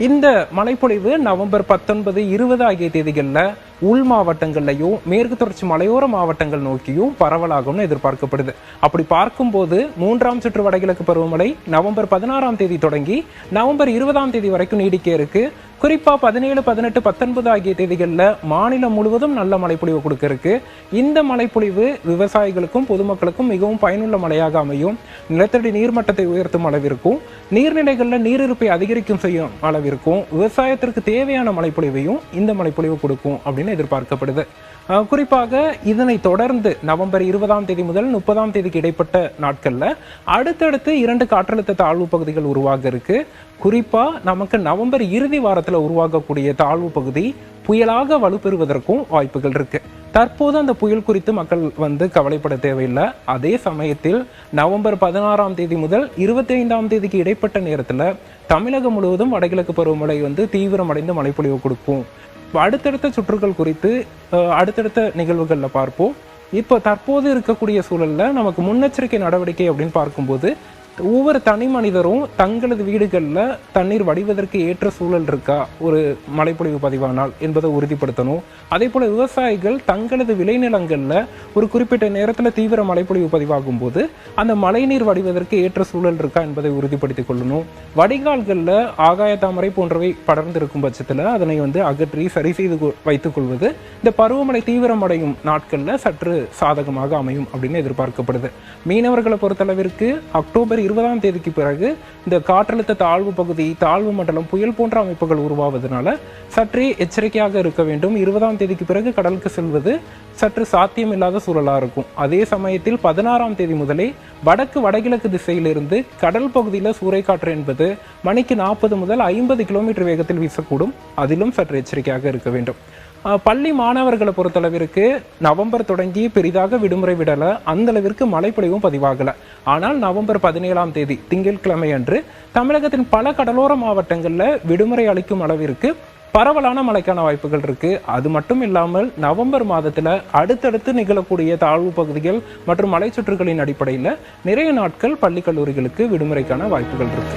இந்த மழைப்பொழிவு நவம்பர் 19, 20 ஆகிய தேதிகளில் உள் மாவட்டங்கள்லையும் மேற்கு தொடர்ச்சி மலையோர மாவட்டங்கள் நோக்கியும் பரவலாகும்னு எதிர்பார்க்கப்படுது. அப்படி பார்க்கும்போது 3ஆம் சுற்று வடகிழக்கு பருவமழை நவம்பர் 16ஆம் தேதி தொடங்கி நவம்பர் 20ஆம் தேதி வரைக்கும் நீடிக்க இருக்கு. குறிப்பா 17, 18, 19 ஆகிய தேதிகளில் மாநிலம் முழுவதும் நல்ல மழைப்பொழிவு கொடுக்க இருக்கு. இந்த மழைப்பொழிவு விவசாயிகளுக்கும் பொதுமக்களுக்கும் மிகவும் பயனுள்ள மழையாக அமையும். நிலத்தடி நீர்மட்டத்தை உயர்த்தும் அளவிற்கும் நீர்நிலைகளில் நீரிருப்பை அதிகரிக்கும் செய்யும் அளவிற்கும் விவசாயத்திற்கு தேவையான மழைப்பொழிவையும் இந்த மழைப்பொழிவு கொடுக்கும் அப்படின்னு எதிர்பார்க்கப்படுது. குறிப்பாக இதனை தொடர்ந்து நவம்பர் 20ஆம் தேதி முதல் 30ஆம் தேதிக்கு இடைப்பட்ட நாட்கள்ல அடுத்தடுத்து 2 காற்றழுத்த தாழ்வு பகுதிகள் உருவாக இருக்கு. குறிப்பா நமக்கு நவம்பர் இறுதி வாரத்துல உருவாகக்கூடிய தாழ்வு பகுதி புயலாக வலுப்பெறுவதற்கும் வாய்ப்புகள் இருக்கு. தற்போது அந்த புயல் குறித்து மக்கள் கவலைப்பட தேவையில்லை. அதே சமயத்தில் நவம்பர் 16ஆம் தேதி முதல் 25ஆம் தேதிக்கு இடைப்பட்ட நேரத்துல தமிழகம் முழுவதும் வடகிழக்கு பருவமழை தீவிரமடைந்து மழைப்பொழிவு கொடுக்கும். அடுத்தடுத்த சுற்றுகள் குறித்து அடுத்தடுத்த நிகழ்வுகளில் பார்ப்போம். இப்போ தற்போது இருக்கக்கூடிய சூழல்ல நமக்கு முன்னெச்சரிக்கை நடவடிக்கை அப்படின்னு பார்க்கும்போது ஒவ்வொரு தனி மனிதரும் தங்களது வீடுகளில் தண்ணீர் வடிவதற்கு ஏற்ற சூழல் இருக்கா ஒரு மழைப்பொழிவு பதிவானால் என்பதை உறுதிப்படுத்தணும். அதே போல விவசாயிகள் தங்களது விளைநிலங்களில் ஒரு குறிப்பிட்ட நேரத்தில் தீவிர மழைப்பொழிவு பதிவாகும் போது அந்த மழைநீர் வடிவதற்கு ஏற்ற சூழல் இருக்கா என்பதை உறுதிப்படுத்திக் கொள்ளணும். வடிகால்களில் ஆகாய தாமரை போன்றவை படர்ந்திருக்கும் பட்சத்தில் அதனை அகற்றி சரி செய்து வைத்துக் கொள்வது இந்த பருவமழை தீவிரமடையும் நாட்களில் சற்று சாதகமாக அமையும் அப்படின்னு எதிர்பார்க்கப்படுது. மீனவர்களை பொறுத்தளவிற்கு அக்டோபர் 20ஆம் தேதிக்கு பிறகு இந்த காற்றழுத்த தாழ்வு பகுதி, தாழ்வு மண்டலம், புயல் போன்ற அமைப்புகள் உருவாவதனால சற்றே எச்சரிக்கையாக இருக்க வேண்டும். 20ஆம் தேதிக்கு பிறகு கடலுக்கு செல்வது சற்று சாத்தியமில்லாத சூழலா இருக்கும். அதே சமயத்தில் 16ஆம் தேதி முதலே வடக்கு வடகிழக்கு திசையிலிருந்து கடல் பகுதியில் சூறைக்காற்று என்பது மணிக்கு 40 முதல் 50 கிலோமீட்டர் வேகத்தில் வீசக்கூடும். அதிலும் சற்று எச்சரிக்கையாக இருக்க வேண்டும். பள்ளி மாணவர்களை பொறுத்தளவிற்கு நவம்பர் தொடங்கி பெரிதாக விடுமுறை விடலை, அந்த அளவிற்கு மழைப்பொழிவும் பதிவாகலை. ஆனால் நவம்பர் 17ஆம் தேதி திங்கட்கிழமை அன்று தமிழகத்தின் பல கடலோர மாவட்டங்களில் விடுமுறை அளிக்கும் அளவிற்கு பரவலான மழைக்கான வாய்ப்புகள் இருக்கு. அது மட்டும் இல்லாமல் நவம்பர் மாதத்துல அடுத்தடுத்து நிகழக்கூடிய தாழ்வு பகுதிகள் மற்றும் மலைச்சுற்றுகளின் அடிப்படையில் நிறைய நாட்கள் பள்ளி கல்லூரிகளுக்கு விடுமுறைக்கான வாய்ப்புகள் இருக்கு.